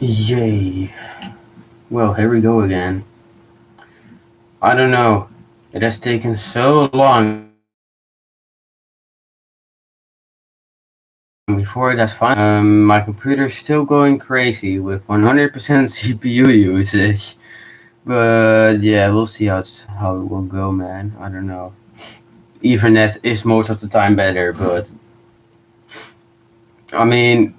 Yay. Well, here we go again. I don't know. It has taken so long before it has finally. My computer's still going crazy with 100% CPU usage. But yeah, we'll see how it will go, man. I don't know. Ethernet is most of the time better, but I mean,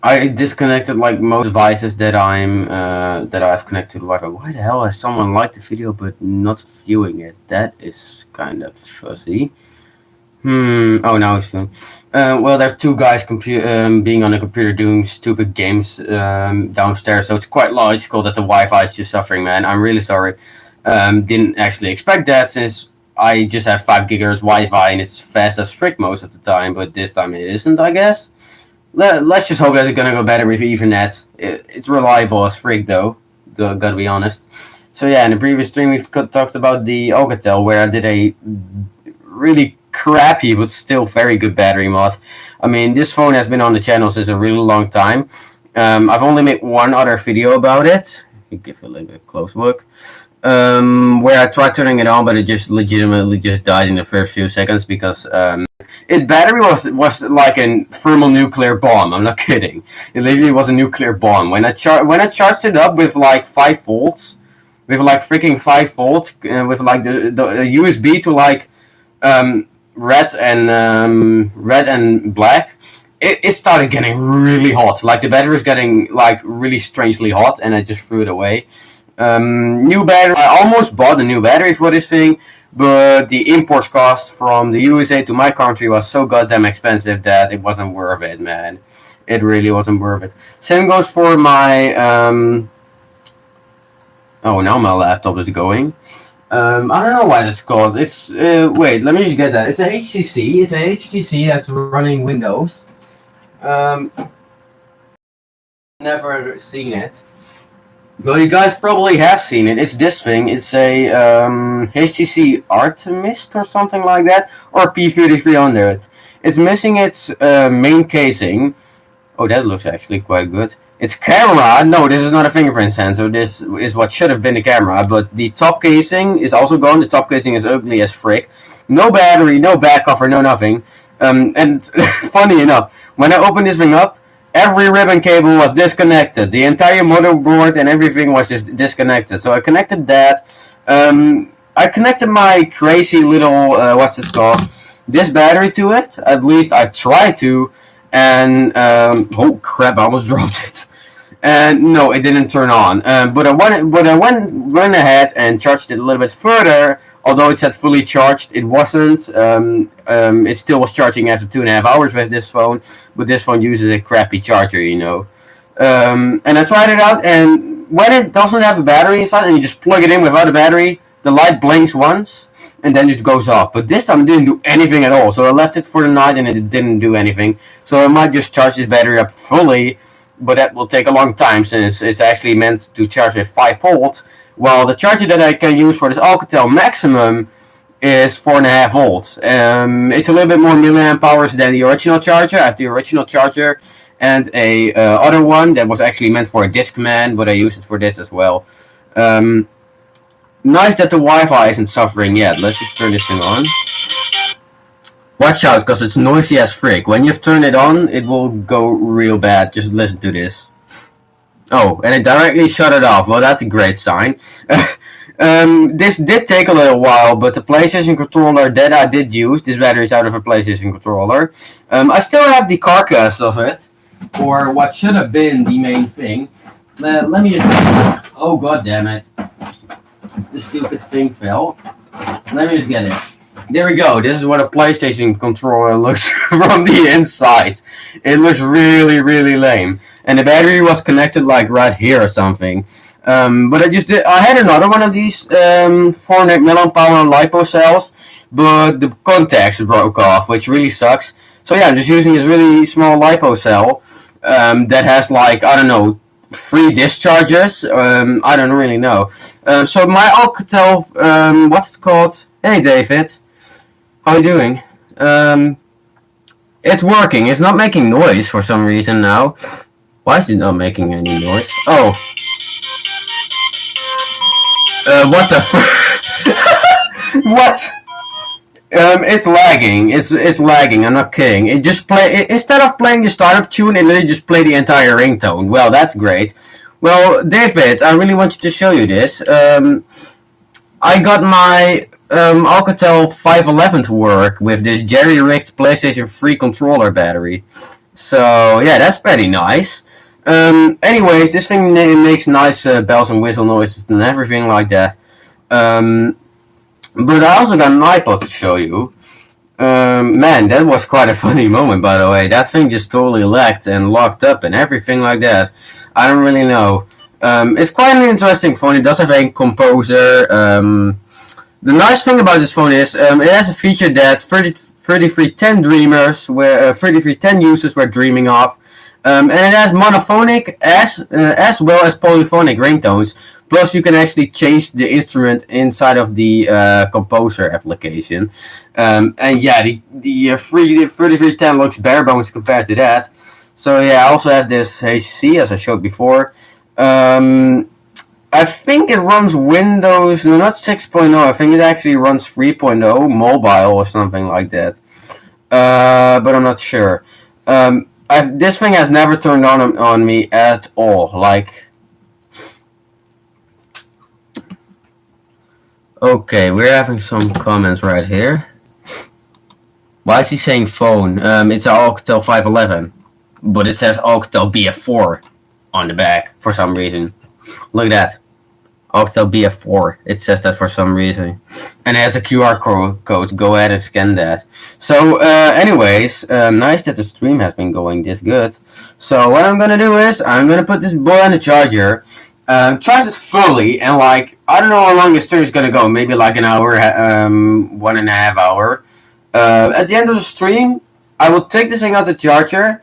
I disconnected like most devices that I've connected to the Wi-Fi. Why the hell has someone liked the video but not viewing it? That is kind of fuzzy. Oh, now it's viewing. Well, there's two guys being on a computer doing stupid games downstairs, so it's quite logical that the Wi-Fi is just suffering, man. I'm really sorry. Didn't actually expect that since I just have 5 gigahertz Wi-Fi and it's fast as frick most of the time, but this time it isn't, I guess. Let's just hope that it's gonna go better with Ethernet. It's reliable as freak though. Gotta be honest. So yeah, in the previous stream we talked about the Alcatel, where I did a really crappy but still very good battery mod. I mean, this phone has been on the channel since a really long time. I've only made one other video about it. You give it a little bit close look. Where I tried turning it on, but it just legitimately just died in the first few seconds because its battery was like a thermonuclear bomb. I'm not kidding. It literally was a nuclear bomb. When I charged it up with like 5 volts, with like freaking 5 volts, with like the USB to like red and black, it started getting really hot. Like the battery was getting like really strangely hot, and I just threw it away. New battery. I almost bought a new battery for this thing, but the import cost from the USA to my country was so goddamn expensive that it wasn't worth it, man. It really wasn't worth it. Same goes for my. Oh, now my laptop is going. I don't know what it's called. It's wait, let me just get that. It's a HTC. It's a HTC that's running Windows. Never seen it. Well, you guys probably have seen it. It's this thing. It's a HTC Artemist or something like that, or P3300. It's missing its main casing. Oh, that looks actually quite good. Its camera. No, this is not a fingerprint sensor. This is what should have been the camera. But the top casing is also gone. The top casing is ugly as frick. No battery, no back cover, no nothing. And funny enough, when I opened this thing up, every ribbon cable was disconnected. The entire motherboard and everything was just disconnected. So I connected that. I connected my crazy little what's it called? This battery to it. At least I tried to. And oh crap! I almost dropped it. And no, it didn't turn on. But I went ahead and charged it a little bit further. Although it said fully charged, it wasn't. It still was charging after 2.5 hours with this phone, but this phone uses a crappy charger, you know. And I tried it out, and when it doesn't have a battery inside, and you just plug it in without a battery, the light blinks once, and then it goes off. But this time it didn't do anything at all, so I left it for the night, and it didn't do anything. So I might just charge this battery up fully, but that will take a long time since it's actually meant to charge with 5 volts. Well, the charger that I can use for this Alcatel Maximum is 4.5 volts. It's a little bit more milliamp hours than the original charger. I have the original charger and a other one that was actually meant for a Discman, but I used it for this as well. Nice that the Wi-Fi isn't suffering yet. Let's just turn this thing on. Watch out, because it's noisy as frick. When you've turned it on, it will go real bad. Just listen to this. Oh, and it directly shut it off. Well, that's a great sign. This did take a little while, but the PlayStation controller that I did use, this battery is out of a PlayStation controller. I still have the carcass of it, or what should have been the main thing. Let me just... Oh, god damn it. The stupid thing fell. Let me just get it. There we go. This is what a PlayStation controller looks from the inside. It looks really, really lame. And the battery was connected like right here or something. But I had another one of these 400 milliamp hour LiPo cells, but the contacts broke off, which really sucks. So yeah, I'm just using this really small LiPo cell that has like, I don't know, 3 discharges. I don't really know. So my Alcatel, what's it called? Hey David, how you doing? It's working. It's not making noise for some reason now. Why is it not making any noise? Oh, what the what? It's lagging. It's lagging. I'm not kidding. It just instead of playing the startup tune, it literally just play the entire ringtone. Well, that's great. Well, David, I really wanted to show you this. I got my Alcatel 511 to work with this jerry-rigged PlayStation 3 controller battery. So yeah, that's pretty nice. Anyways, this thing makes nice bells and whistle noises and everything like that. But I also got an iPod to show you. Man, that was quite a funny moment, by the way. That thing just totally lagged and locked up and everything like that. I don't really know. It's quite an interesting phone. It does have a composer. The nice thing about this phone is it has a feature that 3310 dreamers, where 3310 users were dreaming of. And it has monophonic as well as polyphonic ringtones. Plus, you can actually change the instrument inside of the Composer application. And yeah, the 3310 looks bare bones compared to that. So yeah, I also have this HC as I showed before. I think it runs Windows, no, not 6.0. I think it actually runs 3.0 mobile or something like that. But I'm not sure. This thing has never turned on me at all. Like, okay, we're having some comments right here. Why is he saying phone? It's an Alcatel 511, but it says Alcatel BF4 on the back for some reason. Look at that. Alcatel BF4. It says that for some reason. And it has a QR code. Go ahead and scan that. So, anyways, nice that the stream has been going this good. So, what I'm gonna do is, I'm gonna put this boy on the charger. Charge it fully, and like, I don't know how long this stream is gonna go. Maybe like an hour, 1.5 hour. At the end of the stream, I will take this thing out the charger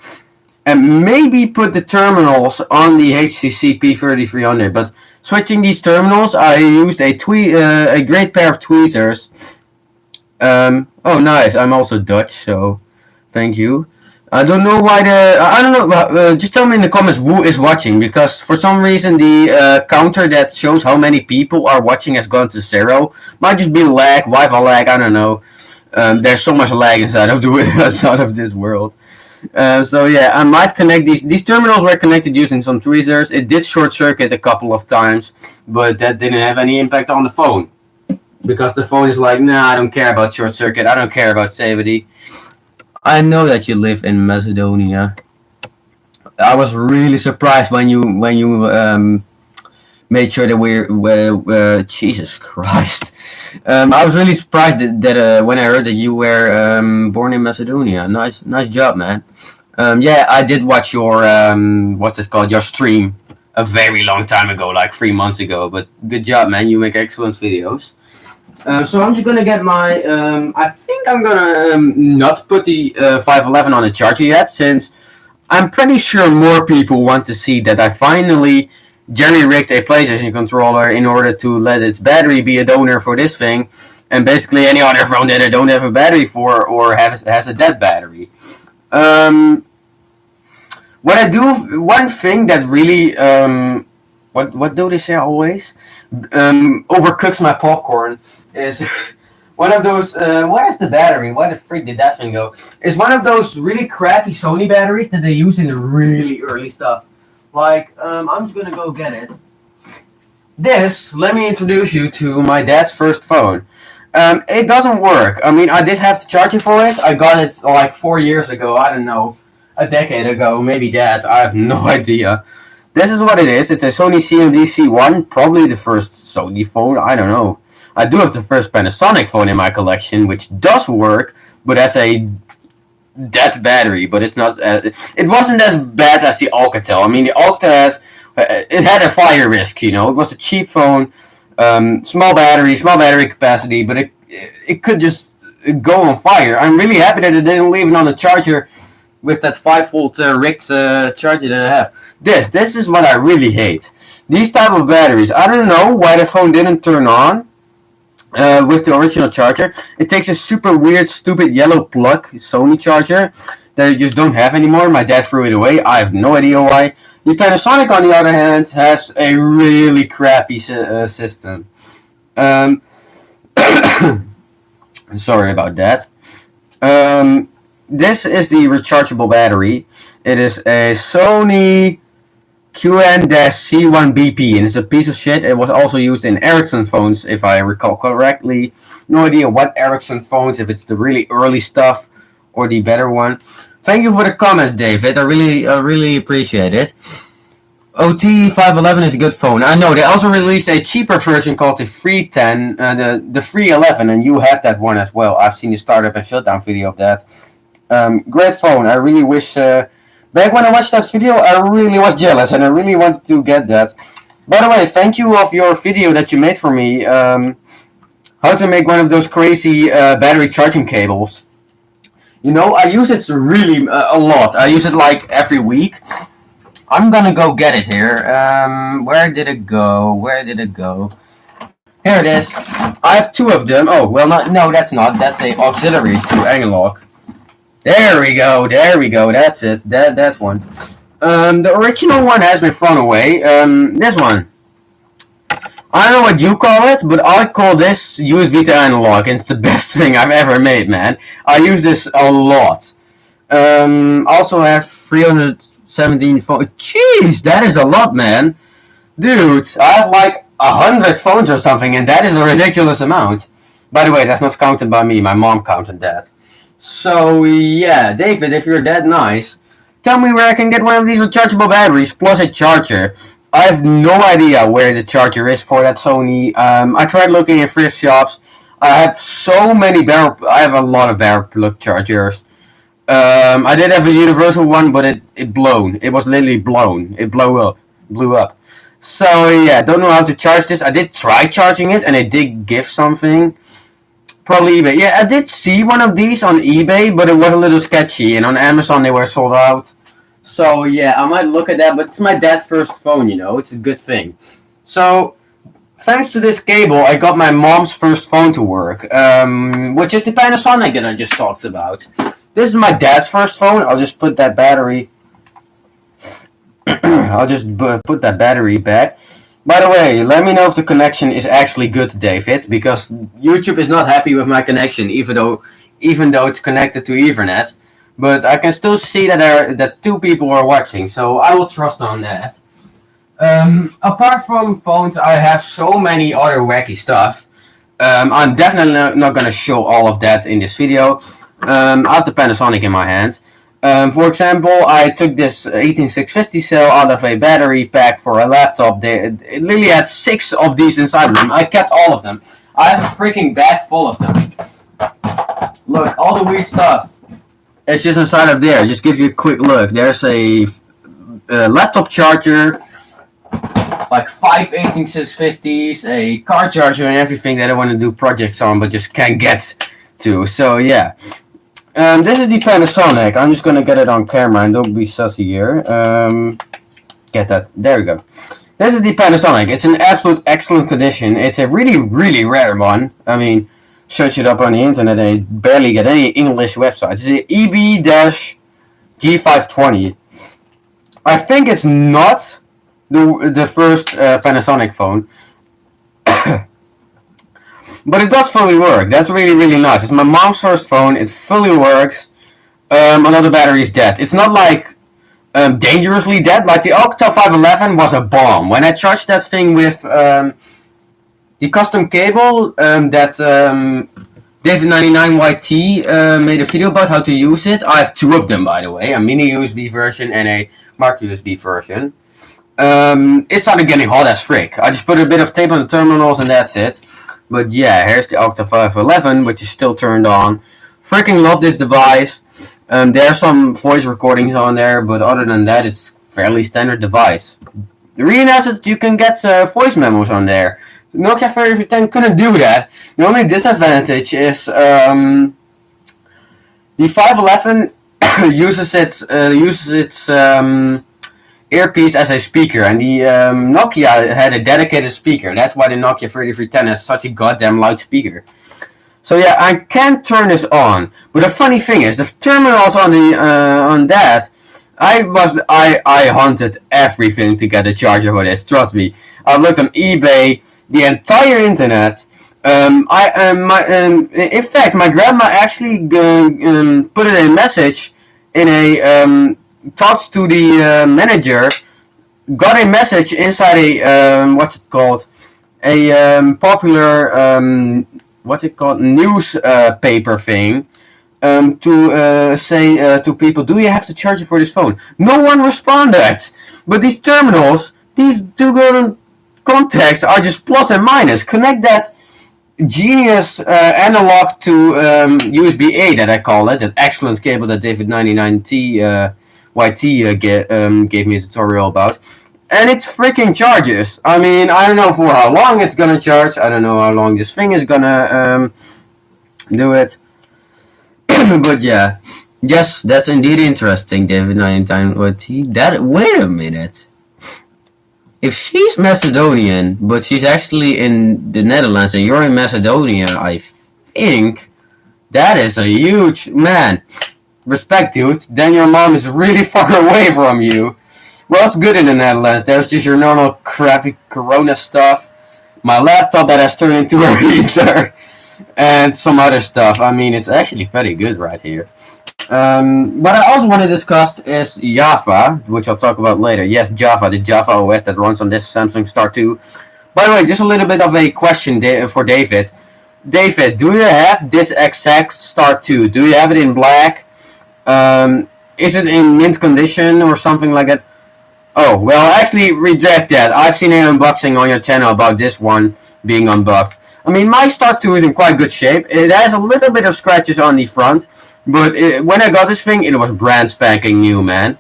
and maybe put the terminals on the HTC P3300. But switching these terminals, I used a great pair of tweezers. Oh, nice. I'm also Dutch, so thank you. I don't know why I don't know. Just tell me in the comments who is watching, because for some reason the counter that shows how many people are watching has gone to 0. Might just be lag, Wi-Fi lag. I don't know. There's so much lag inside of this world. So yeah, I might connect these terminals were connected using some tweezers. It did short circuit a couple of times, but that didn't have any impact on the phone, because the phone is like, nah, I don't care about short circuit. I don't care about safety. I know that you live in Macedonia. I was really surprised when you made sure that we're Jesus Christ. I was really surprised that when I heard that you were born in Macedonia. Nice job, man. Yeah, I did watch your what's it called, your stream a very long time ago, like 3 months ago. But good job, man. You make excellent videos. So I'm just gonna get my. I think I'm gonna not put the 511 on the charger yet, since I'm pretty sure more people want to see that I finally jerry-rigged a PlayStation controller in order to let its battery be a donor for this thing, and basically any other phone that I don't have a battery for or has a dead battery. What I do, one thing that really, what do they say always? Overcooks my popcorn is one of those. Where is the battery? Why the freak did that thing go? It's one of those really crappy Sony batteries that they use in the really early stuff. Like, I'm just gonna go get it. Let me introduce you to my dad's first phone. It doesn't work. I mean, I did have to charge it for it. I got it like 4 years ago. I don't know, a decade ago, maybe that. I have no idea. This is what it is. It's a Sony CMD C1, probably the first Sony phone. I don't know. I do have the first Panasonic phone in my collection, which does work, but has a dead battery. But it's not. It wasn't as bad as the Alcatel. I mean, the Alcatel it had a fire risk. You know, it was a cheap phone, small battery capacity, but it could just go on fire. I'm really happy that it didn't leave it on the charger with that 5-volt rigged charger that I have. This is what I really hate. These type of batteries. I don't know why the phone didn't turn on with the original charger. It takes a super weird, stupid yellow plug Sony charger that I just don't have anymore. My dad threw it away. I have no idea why. The Panasonic, on the other hand, has a really crappy system. Um, sorry about that. This is the rechargeable battery. It is a Sony QN-C1BP, and it's a piece of shit. It was also used in Ericsson phones, if I recall correctly. No idea what Ericsson phones, if it's the really early stuff or the better one. Thank you for the comments, David. I really appreciate it. OT511 is a good phone. I know they also released a cheaper version called the 310, the 311, and you have that one as well. I've seen the startup and shutdown video of that. Great phone. I really wish. Back when I watched that video, I really was jealous, and I really wanted to get that. By the way, thank you of your video that you made for me. How to make one of those crazy battery charging cables. You know, I use it really a lot. I use it like every week. I'm gonna go get it here. Where did it go? Where did it go? Here it is. I have two of them. Oh, well, no, that's not. That's a auxiliary to analog. There we go. There we go. That's it. That's one. The original one has been thrown away. This one. I don't know what you call it, but I call this USB to analog, and it's the best thing I've ever made, man. I use this a lot. Also have 317 phones. Jeez, that is a lot, man. Dude, I have like 100 phones or something, and that is a ridiculous amount. By the way, that's not counted by me. My mom counted that. So, yeah, David, if you're that nice, tell me where I can get one of these rechargeable batteries plus a charger. I have no idea where the charger is for that Sony. I tried looking in thrift shops. I have so many I have a lot of barrel plug chargers. I did have a universal one, but it blown. It was literally blown. It blew up. So yeah, don't know how to charge this. I did try charging it, and it did give something. Probably eBay. Yeah, I did see one of these on eBay, but it was a little sketchy, and on Amazon they were sold out. So yeah, I might look at that, but it's my dad's first phone, you know, it's a good thing. So, thanks to this cable, I got my mom's first phone to work, which is the Panasonic that I just talked about. This is my dad's first phone. I'll just put that battery. I'll just put that battery back. By the way, let me know if the connection is actually good, David, because YouTube is not happy with my connection, even though it's connected to Ethernet. But I can still see that two people are watching, so I will trust on that. Apart from phones, I have so many other wacky stuff. I'm definitely not going to show all of that in this video. I have the Panasonic in my hand. For example, I took this 18650 cell out of a battery pack for a laptop. It literally had 6 of these inside of them. I kept all of them. I have a freaking bag full of them. Look, all the weird stuff. It's just inside of there. Just give you a quick look. There's a laptop charger, like 5 18650s, a car charger, and everything that I want to do projects on, but just can't get to. So yeah. This is the Panasonic. I'm just gonna get it on camera and don't be sussy here. Get that. There we go. This is the Panasonic. It's in absolute excellent condition. It's a really, really rare one. I mean, search it up on the internet and you barely get any English websites. It's an EB-G520. I think it's not the first Panasonic phone. But it does fully work. That's really, really nice. It's my mom's first phone. It fully works. Another battery is dead. It's not like dangerously dead. Like the Octa 511 was a bomb. When I charged that thing with the custom cable that David99YT made a video about how to use it. I have 2 of them, by the way. A mini USB version and a micro USB version. It started getting hot as frick. I just put a bit of tape on the terminals and that's it. But yeah, here's the Octa 511, which is still turned on. Freaking love this device. There are some voice recordings on there, but other than that, it's fairly standard device. The really nice is that you can get voice memos on there. The Nokia 3310 couldn't do that. The only disadvantage is the 511 uses its earpiece as a speaker, and the Nokia had a dedicated speaker. That's why the Nokia 3310 has such a goddamn loud speaker. So yeah, I can't turn this on. But the funny thing is, the terminals on the on that I hunted everything to get a charger for this. Trust me. I've looked on eBay, the entire internet. In fact, my grandma actually put it in a message in a talked to the manager, got a message inside a what's it called, a popular what's it called, newspaper thing, to say to people, do you have to charge it for this phone? No one responded. But these terminals, these two contacts are just plus and minus. Connect that genius analog to USB-A that I call it, that excellent cable that David 99T YT gave me a tutorial about. And it's freaking charges. I mean, I don't know for how long it's gonna charge. I don't know how long this thing is gonna do it. But yeah, yes, that's indeed interesting, David 99YT. That, wait a minute. If she's Macedonian, but she's actually in the Netherlands and you're in Macedonia, I think that is a huge, man. Respect, dude. Then your mom is really far away from you. Well, it's good in the Netherlands. There's just your normal crappy Corona stuff. My laptop that has turned into a heater. And some other stuff. I mean, it's actually pretty good right here. What I also want to discuss is Java, which I'll talk about later. Yes, Java, the Java OS that runs on this Samsung Star 2. By the way, just a little bit of a question for David. David, do you have this exact Star 2? Do you have it in black? Is it in mint condition or something like that? Oh, well, actually, reject that. I've seen an unboxing on your channel about this one being unboxed. I mean, my Star 2 is in quite good shape. It has a little bit of scratches on the front. But when I got this thing, it was brand spanking new, man.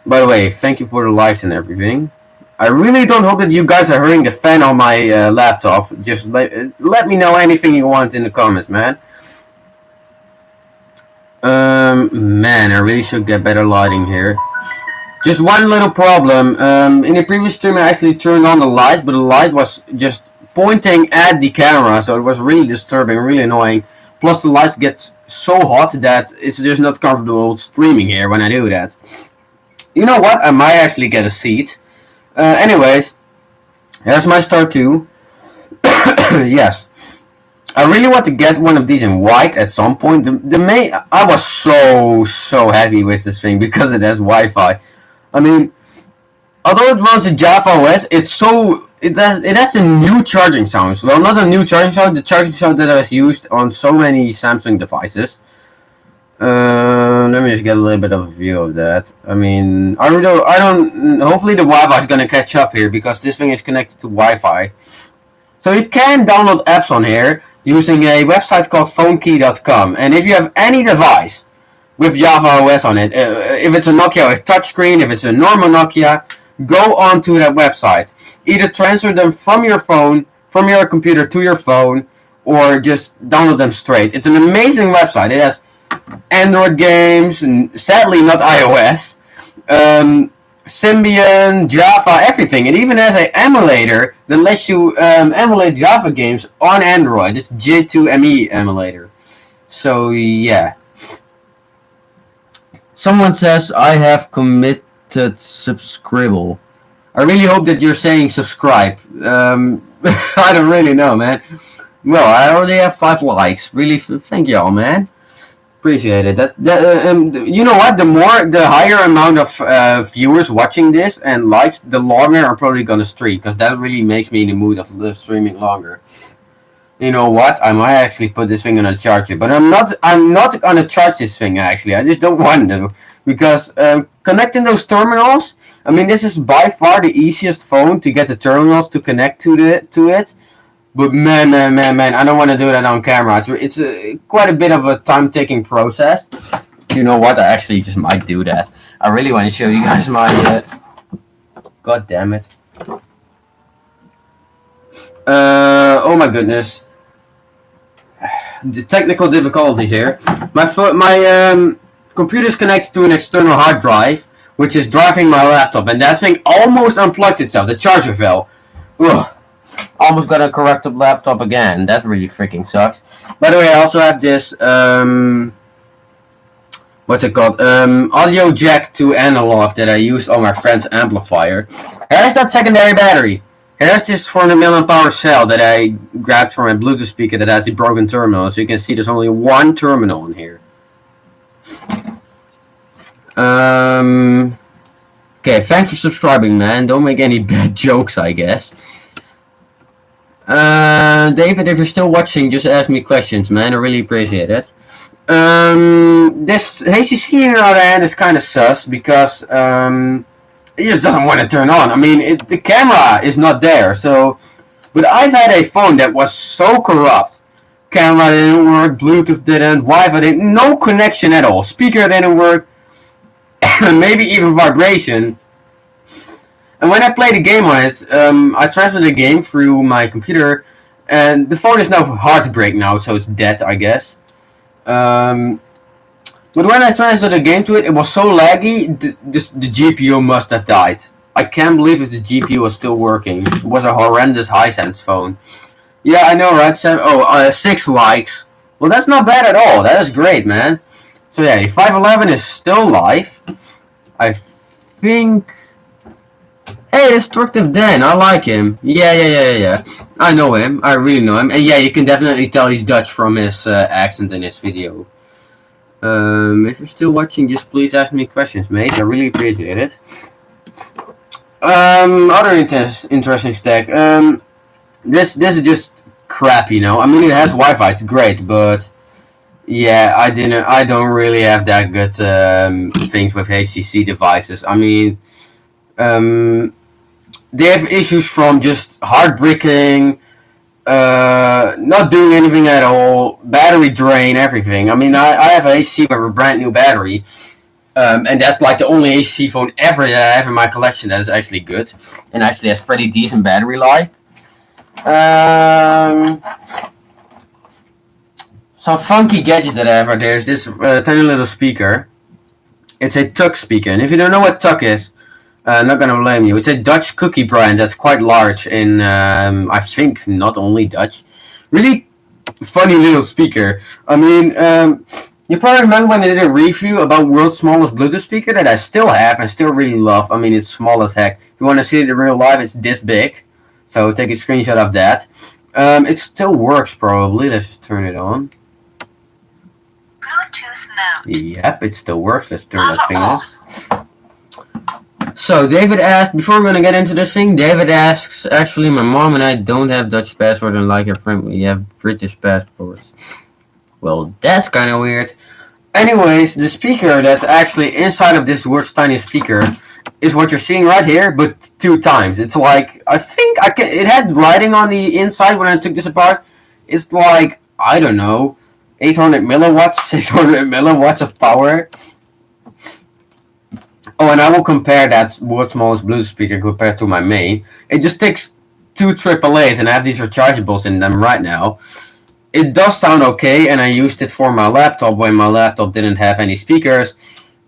By the way, thank you for the likes and everything. I really don't hope that you guys are hearing the fan on my laptop. Just let me know anything you want in the comments, man. Man, I really should get better lighting here. Just one little problem. In the previous stream, I actually turned on the light, but the light was just pointing at the camera, so it was really disturbing, really annoying. Plus, the lights get so hot that it's just not comfortable streaming here when I do that. You know what? I might actually get a seat. Anyways, here's my Star 2. Yes. I really want to get one of these in white at some point. I was so happy with this thing because it has Wi-Fi. I mean, although it runs a Java OS, it has the new charging sounds. Well, not a new charging sound, the charging sound that was used on so many Samsung devices. Let me just get a little bit of a view of that. I mean, I don't. Hopefully, the Wi-Fi is gonna catch up here because this thing is connected to Wi-Fi. So you can download apps on here using a website called PhoneKey.com. And if you have any device with Java OS on it, if it's a Nokia with touchscreen, if it's a normal Nokia, go onto that website. Either transfer them from your phone, from your computer to your phone, or just download them straight. It's an amazing website. It has Android games, and sadly not iOS, Symbian, Java, everything. It even has an emulator that lets you emulate Java games on Android. It's J2ME emulator. So yeah. Someone says I have committed subscribble. I really hope that you're saying subscribe. I don't really know, man. Well, I already have 5 likes. Really, thank y'all, man. Appreciate it. You know what? The higher amount of viewers watching this and likes, the longer I'm probably gonna stream, because that really makes me in the mood of streaming longer. You know what? I might actually put this thing on a charger, but I'm not gonna charge this thing actually. I just don't want to, because connecting those terminals. I mean, this is by far the easiest phone to get the terminals to connect to it. But man, I don't want to do that on camera. It's quite a bit of a time-taking process. You know what? I actually just might do that. I really want to show you guys my... God damn it. Oh my goodness. The technical difficulties here. My computer is connected to an external hard drive, which is driving my laptop. And that thing almost unplugged itself. The charger fell. Ugh. Almost got a corrupted laptop again. That really freaking sucks. By the way, I also have this what's it called? Audio jack to analog that I used on my friend's amplifier. Here's that secondary battery. Here's this 400 milliamp hour cell that I grabbed from my Bluetooth speaker that has the broken terminal. So you can see there's only one terminal in here. Okay, thanks for subscribing, man. Don't make any bad jokes, I guess. David, if you're still watching, just ask me questions, man. I really appreciate it. This HTC in the other hand is kind of sus because it just doesn't want to turn on. I mean, the camera is not there. So, but I've had a phone that was so corrupt. Camera didn't work, Bluetooth didn't, Wi-Fi didn't, no connection at all. Speaker didn't work, maybe even vibration. And when I played a game on it, I transferred the game through my computer, and the phone is now hard to break now, so it's dead, I guess. But when I transferred the game to it, it was so laggy, the GPU must have died. I can't believe that the GPU was still working. It was a horrendous Hisense phone. Yeah, I know, right? 6 likes. Well, that's not bad at all. That is great, man. So yeah, the 511 is still live. I think... Hey, Destructive Dan, I like him. Yeah. I know him. I really know him. And yeah, you can definitely tell he's Dutch from his accent in this video. If you're still watching, just please ask me questions, mate. I really appreciate it. Other interesting stack. This is just crap, you know. I mean, it has Wi-Fi. It's great, but yeah, I don't really have that good things with HTC devices. I mean, they have issues from just heartbreaking, not doing anything at all, battery drain, everything. I mean, I have a HTC with a brand new battery, and that's like the only HTC phone ever that I have in my collection that is actually good, and actually has pretty decent battery life. Some funky gadget that I have. There's this tiny little speaker. It's a Tuck speaker, and if you don't know what Tuck is, I'm not gonna blame you. It's a Dutch cookie brand that's quite large in, I think, not only Dutch. Really funny little speaker. I mean, you probably remember when I did a review about world's smallest Bluetooth speaker that I still have and still really love. I mean, it's small as heck. If you want to see it in real life, it's this big. So take a screenshot of that. It still works probably. Let's just turn it on. Bluetooth mode. Yep, it still works. Let's turn that thing off. So David asked, before we're gonna get into this thing, David asks, actually my mom and I don't have Dutch passport and like her friend, we have British passports. Well, that's kind of weird. Anyways, the speaker that's actually inside of this world's tiny speaker is what you're seeing right here, but 2 times. It's like, I think it had writing on the inside when I took this apart. It's like, I don't know, 800 milliwatts of power. Oh, and I will compare that world's smallest Bluetooth speaker compared to my main. It just takes 2 AAAs, and I have these rechargeables in them right now. It does sound okay, and I used it for my laptop when my laptop didn't have any speakers.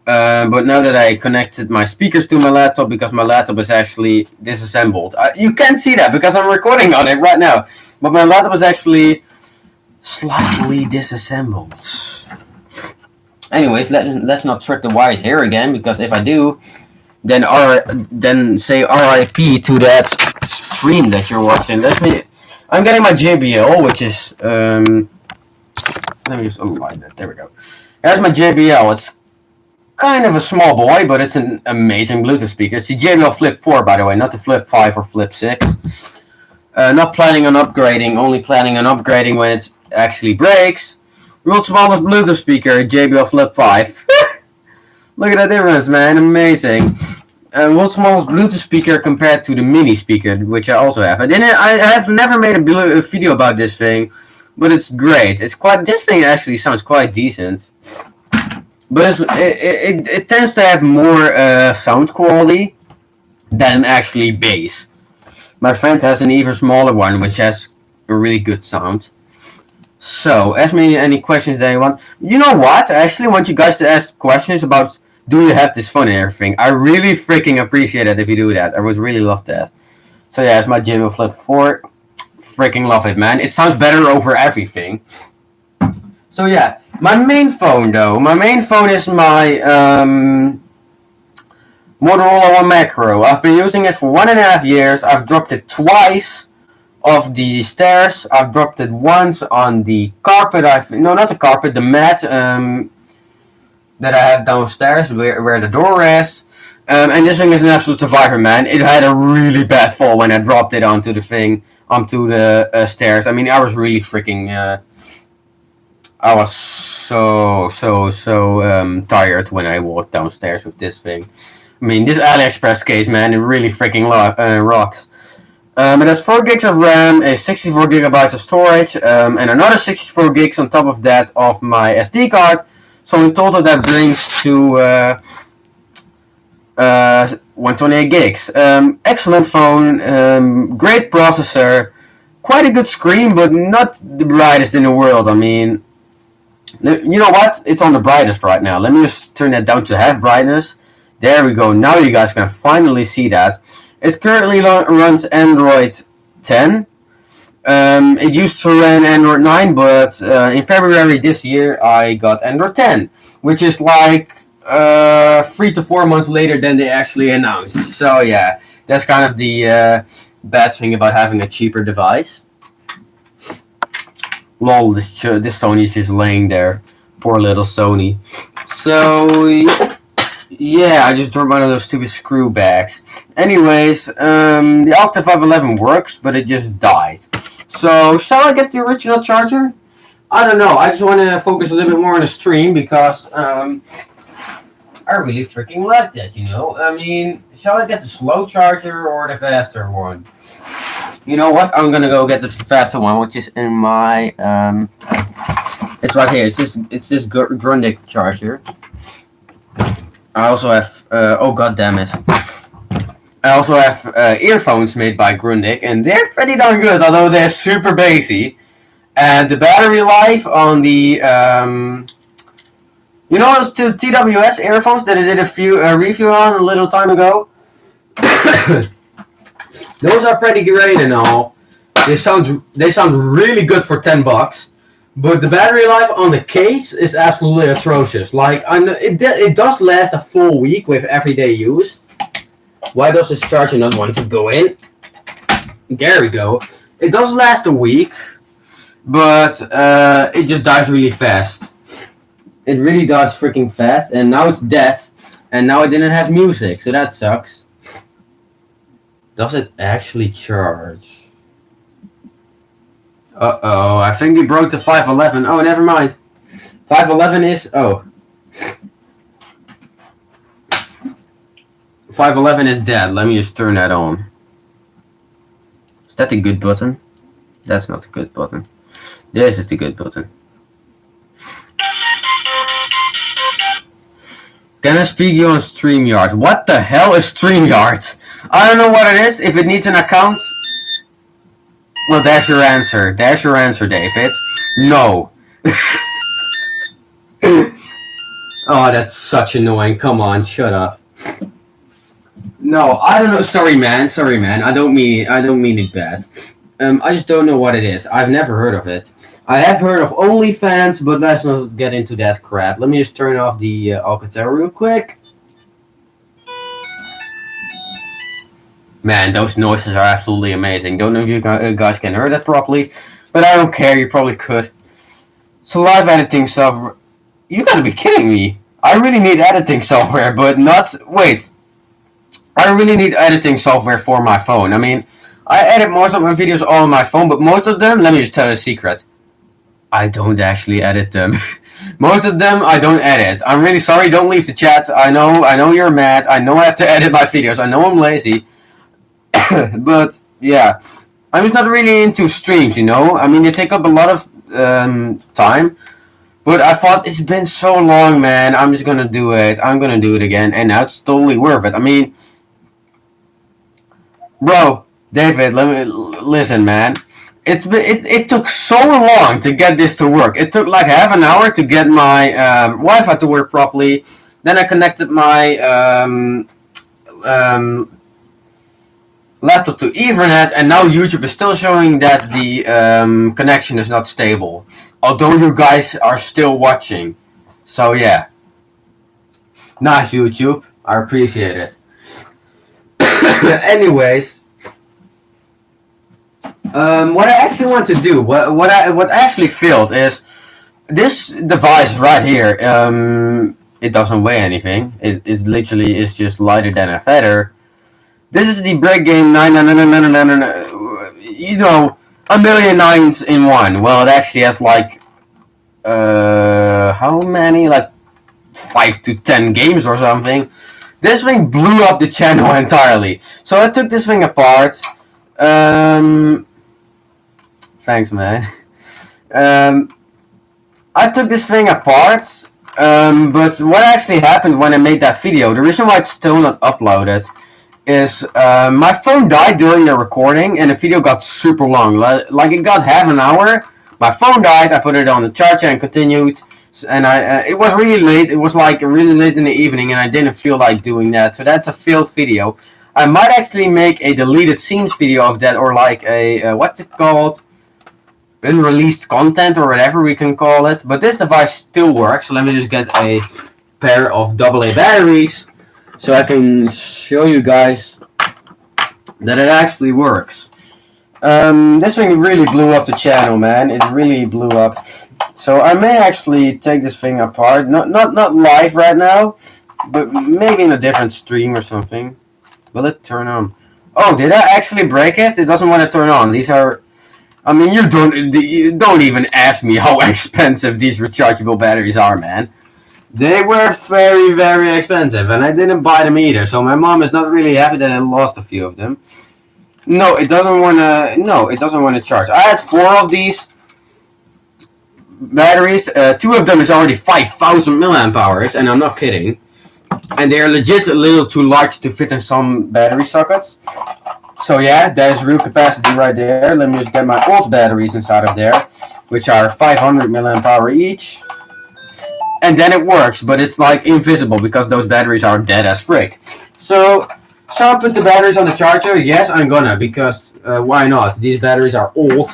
But now that I connected my speakers to my laptop, because my laptop is actually disassembled. You can't see that because I'm recording on it right now. But my laptop is actually slightly disassembled. Anyways, let's not trick the wires here again, because if I do, then say RIP to that stream that you're watching. I'm getting my JBL, which is let me just unwind that. There we go. There's my JBL. It's kind of a small boy, but it's an amazing Bluetooth speaker. It's the JBL Flip 4, by the way, not the Flip 5 or Flip 6. Not planning on upgrading, only planning on upgrading when it actually breaks. World's smallest Bluetooth speaker, JBL Flip 5. Look at that difference, man. Amazing. World's smallest Bluetooth speaker compared to the mini speaker, which I also have. I have never made a video about this thing, but it's great. This thing actually sounds quite decent. But it tends to have more sound quality than actually bass. My friend has an even smaller one, which has a really good sound. So, ask me any questions that you want. You know what? I actually want you guys to ask questions about, do you have this phone and everything. I really freaking appreciate it if you do that. I would really love that. So yeah, it's my JBL Flip 4. Freaking love it, man. It sounds better over everything. So yeah, my main phone though. My main phone is my Motorola One Macro. I've been using it for 1.5 years. I've dropped it twice off the stairs. I've dropped it once on the carpet. No, not the carpet, the mat that I have downstairs where the door is. And this thing is an absolute survivor, man. It had a really bad fall when I dropped it onto the stairs. I mean, I was really freaking. I was so tired when I walked downstairs with this thing. I mean, this AliExpress case, man, it really freaking rocks. It has 4 gigs of RAM, a 64 gigabytes of storage, and another 64 gigs on top of that of my SD card. So in total, that brings to 128 gigs. Excellent phone, great processor, quite a good screen, but not the brightest in the world. I mean, you know what? It's on the brightest right now. Let me just turn that down to half brightness. There we go. Now you guys can finally see that. It currently runs Android 10. It used to run Android 9, but in February this year I got Android 10, which is like 3 to 4 months later than they actually announced. So yeah, that's kind of the bad thing about having a cheaper device. Lol, this Sony is just laying there. Poor little Sony. So yeah, I just dropped one of those stupid screw bags. Anyways, the Octa 511 works, but it just died. So shall I get the original charger? I don't know. I just want to focus a little bit more on the stream because I really freaking like that, you know. I mean, shall I get the slow charger or the faster one? You know what? I'm gonna go get the faster one, which is in my it's right here. It's this Grundig charger. I also have oh god damn it. I also have earphones made by Grundig, and they're pretty darn good, although they're super bassy. And the battery life on the you know those two TWS earphones that I did a few review on a little time ago. Those are pretty great and all. They sound really good for $10, but the battery life on the case is absolutely atrocious. Like it does last a full week with everyday use. Why does this charger not want to go in? There we go. It does last a week, but it just dies really fast. It really dies freaking fast, and now it's dead. And now I didn't have music, so that sucks. Does it actually charge? Uh-oh, I think it broke the 511. Oh, never mind. 511 is... Oh. 511 is dead. Let me just turn that on. Is that the good button? That's not the good button. This is the good button. Can I speak you on StreamYard? What the hell is StreamYard? I don't know what it is. If it needs an account... Well, there's your answer. There's your answer, David. No. Oh, that's such annoying. Come on, shut up. No, I don't know. Sorry, man. I don't mean it bad. I just don't know what it is. I've never heard of it. I have heard of OnlyFans, but let's not get into that crap. Let me just turn off the Alcatel real quick. Man, those noises are absolutely amazing. Don't know if you guys can hear that properly, but I don't care. You probably could. So live editing software. You gotta be kidding me. I really need editing software, but not... Wait. I really need editing software for my phone. I mean, I edit most of my videos on my phone, but most of them, let me just tell you a secret. I don't actually edit them. Most of them I don't edit. I'm really sorry, don't leave the chat. I know you're mad. I know I have to edit my videos. I know I'm lazy. But, yeah. I'm just not really into streams, you know? I mean, they take up a lot of time. But I thought it's been so long, man. I'm just gonna do it. I'm gonna do it again. And now it's totally worth it. I mean... Bro, David, listen, man. It took so long to get this to work. It took like half an hour to get my Wi-Fi to work properly. Then I connected my laptop to Ethernet, and now YouTube is still showing that the connection is not stable. Although you guys are still watching. So yeah. Nice, YouTube. I appreciate it. Anyways, what I actually want to do, what actually failed is this device right here. It doesn't weigh anything. It literally is just lighter than a feather. This is the Brick Game 9. You know, a million nines in one. Well, it actually has like how many? Like 5 to 10 games or something. This thing blew up the channel entirely. So I took this thing apart. Thanks, man. I took this thing apart. But what actually happened when I made that video, the reason why it's still not uploaded, is my phone died during the recording and the video got super long. Like it got half an hour. My phone died. I put it on the charger and continued. And it was really late. It was like really late in the evening, and I didn't feel like doing that. So that's a failed video. I might actually make a deleted scenes video of that, or like a what's it called, unreleased content, or whatever we can call it. But this device still works. So let me just get a pair of AA batteries, so I can show you guys that it actually works. This thing really blew up the channel, man. It really blew up. So I may actually take this thing apart. Not live right now, but maybe in a different stream or something. Will it turn on? Oh, did I actually break it? It doesn't want to turn on. These are... I mean, you don't even ask me how expensive these rechargeable batteries are, man. They were very, very expensive, and I didn't buy them either. So my mom is not really happy that I lost a few of them. No, it doesn't want to... No, it doesn't want to charge. I had 4 of these batteries. 2 of them is already 5,000 milliamp hours, and I'm not kidding. And they're legit a little too large to fit in some battery sockets. So yeah, there's real capacity right there. Let me just get my old batteries inside of there, which are 500 milliamp hour each. And then it works, but it's like invisible because those batteries are dead as frick. So, shall I put the batteries on the charger? Yes, I'm gonna, because why not? These batteries are old.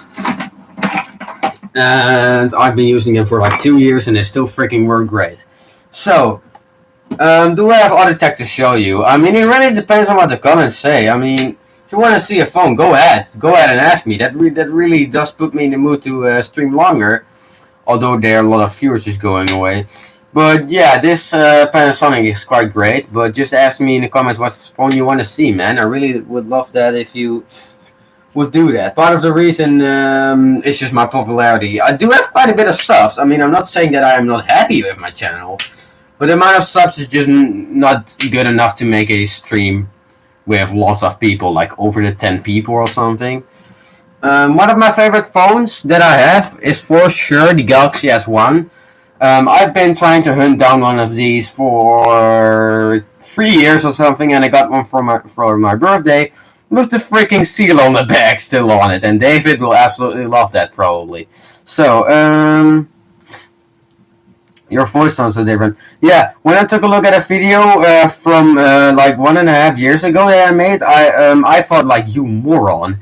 And I've been using them for like 2 years and they still freaking work great. So, do I have other tech to show you? I mean, it really depends on what the comments say. I mean, if you want to see a phone, go ahead. Go ahead and ask me. That really does put me in the mood to stream longer. Although there are a lot of viewers just going away. But yeah, this Panasonic is quite great. But just ask me in the comments what phone you want to see, man. I really would love that if you would do that. Part of the reason is just my popularity. I do have quite a bit of subs. I mean, I'm not saying that I am not happy with my channel. But the amount of subs is just not good enough to make a stream with lots of people, like over the 10 people or something. One of my favorite phones that I have is for sure the Galaxy S1. I've been trying to hunt down one of these for 3 years or something, and I got one for my birthday with the freaking seal on the back still on it, and David will absolutely love that probably. So, your voice sounds so different. Yeah, when I took a look at a video from like 1.5 years ago that I made, I thought like, you moron.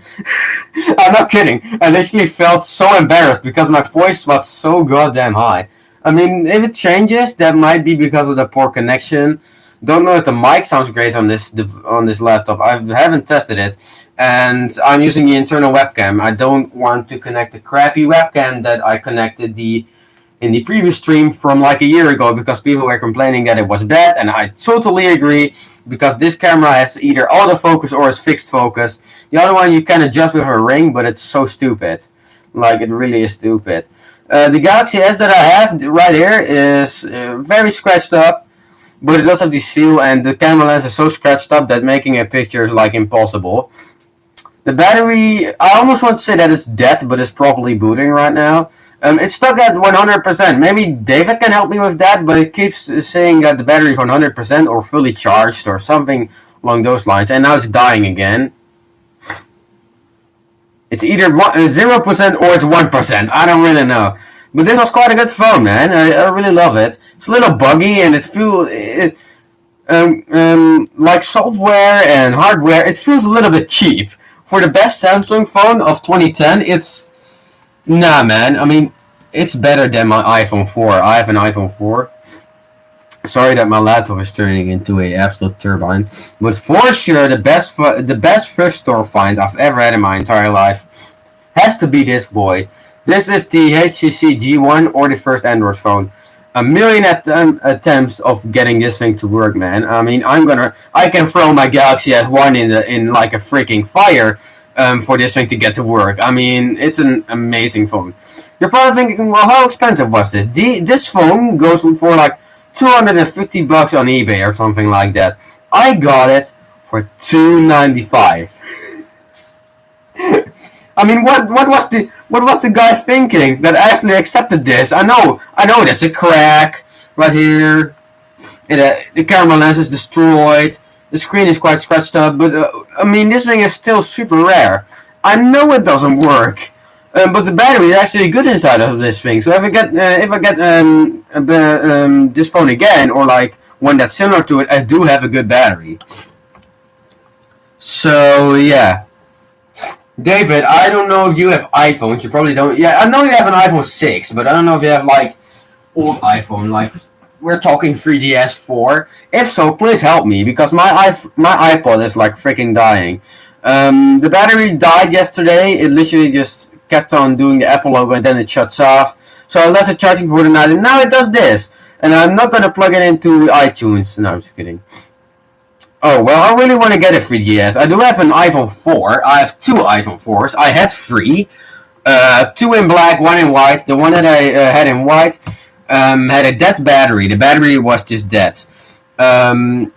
I'm not kidding. I literally felt so embarrassed because my voice was so goddamn high. I mean, if it changes, that might be because of the poor connection. Don't know if the mic sounds great on this laptop. I haven't tested it, and I'm using the internal webcam. I don't want to connect the crappy webcam that I connected in the previous stream from like a year ago because people were complaining that it was bad, and I totally agree because this camera has either autofocus or is fixed focus. The other one you can adjust with a ring, but it's so stupid. Like, it really is stupid. The Galaxy S that I have right here is very scratched up, but it does have the seal, and the camera lens is so scratched up that making a picture is like impossible. The battery, I almost want to say that it's dead, but it's properly booting right now. It's stuck at 100%. Maybe David can help me with that, but it keeps saying that the battery is 100% or fully charged or something along those lines, and now it's dying again. It's either 0% or it's 1%. I don't really know. But this was quite a good phone, man. I really love it. It's a little buggy, and like software and hardware, it feels a little bit cheap. For the best Samsung phone of 2010, it's nah, man. I mean, it's better than my iPhone 4. I have an iPhone 4. Sorry that my laptop is turning into a absolute turbine, but for sure the best thrift store find I've ever had in my entire life has to be this boy. This is the HTC G1 or the first Android phone. A million attempts of getting this thing to work, man. I mean, I can throw my Galaxy S1 in like a freaking fire for this thing to get to work. I mean, it's an amazing phone. You're probably thinking, well, how expensive was this? This phone goes for like $250 on eBay or something like that. I got it for $295. I mean, what was the guy thinking that actually accepted this? I know, there's a crack right here. The camera lens is destroyed. The screen is quite scratched up, but I mean, this thing is still super rare. I know it doesn't work. But the battery is actually good inside of this thing. So if I get this phone again, or like one that's similar to it, I do have a good battery. So yeah, David, I don't know if you have iPhones. You probably don't. Yeah, I know you have an iPhone 6, but I don't know if you have like old iPhone. Like we're talking 3GS 4. If so, please help me because my iPod is like freaking dying. The battery died yesterday. It literally just kept on doing the Apple logo and then it shuts off. So I left it charging for the night and now it does this. And I'm not going to plug it into iTunes. No, I'm just kidding. Oh, well, I really want to get a 3GS. I do have an iPhone 4. I have two iPhone 4s. I had three. Two in black, one in white. The one that I had in white had a dead battery. The battery was just dead. I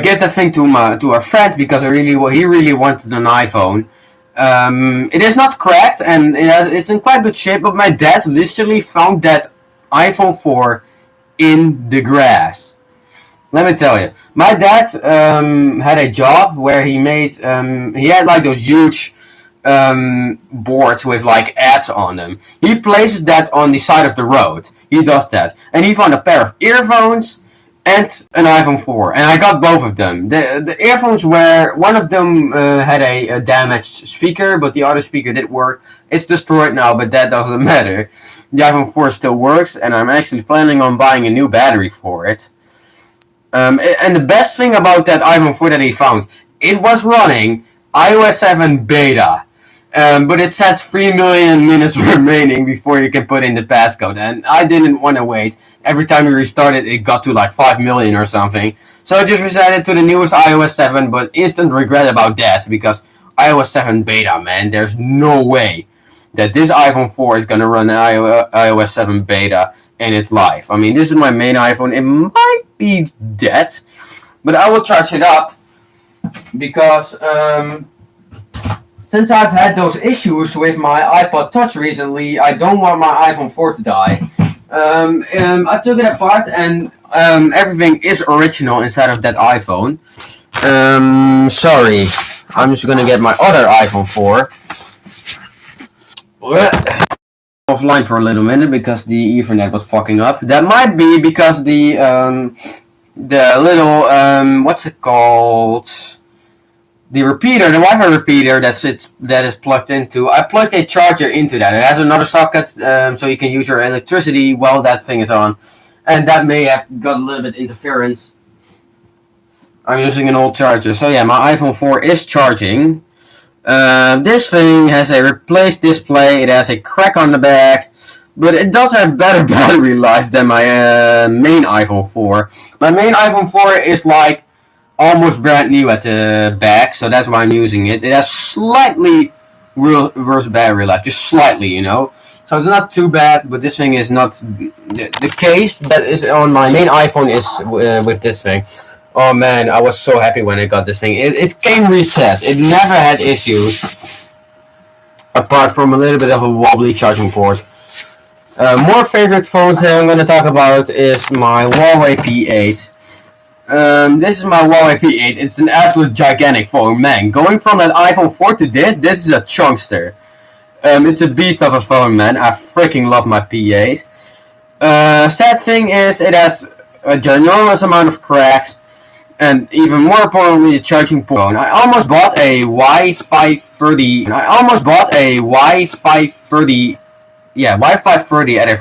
gave that thing to a friend because he really wanted an iPhone. It is not cracked and it's in quite good shape, but my dad literally found that iPhone 4 in the grass. Let me tell you, my dad had a job where he had like those huge boards with like ads on them. He places that on the side of the road. He does that, and he found a pair of earphones and an iPhone 4, and I got both of them. The earphones were, one of them had a damaged speaker, but the other speaker did work. It's destroyed now, but that doesn't matter. The iPhone 4 still works, and I'm actually planning on buying a new battery for it. And the best thing about that iPhone 4 that he found, it was running iOS 7 beta. But it said 3 million minutes remaining before you can put in the passcode, and I didn't want to wait. Every time you restarted, it got to like 5 million or something. So I just reset it to the newest iOS 7, but instant regret about that, because iOS 7 beta, man, there's no way that this iPhone 4 is going to run iOS 7 beta in its life. I mean, this is my main iPhone. It might be dead, but I will charge it up, because since I've had those issues with my iPod Touch recently, I don't want my iPhone 4 to die. I took it apart and everything is original inside of that iPhone. Sorry, I'm just gonna get my other iPhone 4. Offline for a little minute because the Ethernet was fucking up. That might be because the little what's it called? The repeater, the Wi-Fi repeater that is plugged into. I plugged a charger into that. It has another socket, so you can use your electricity while that thing is on, and that may have got a little bit interference. I'm using an old charger, so yeah, my iPhone 4 is charging. This thing has a replaced display. It has a crack on the back, but it does have better battery life than my main iPhone 4. My main iPhone 4 is like almost brand new at the back, so that's why I'm using it. It has slightly worse battery life, just slightly, you know. So it's not too bad, but this thing is not. The case that is on my main iPhone is with this thing. Oh man, I was so happy when I got this thing. It came reset. It never had issues, apart from a little bit of a wobbly charging port. More favorite phones that I'm going to talk about is my Huawei P8. This is my Huawei P8. It's an absolute gigantic phone, man. Going from an iPhone 4 to this is a chunkster. It's a beast of a phone, man. I freaking love my P8. Sad thing is, it has a ginormous amount of cracks. and even more importantly, the charging port. I almost bought a Y530. Yeah, Y530 at a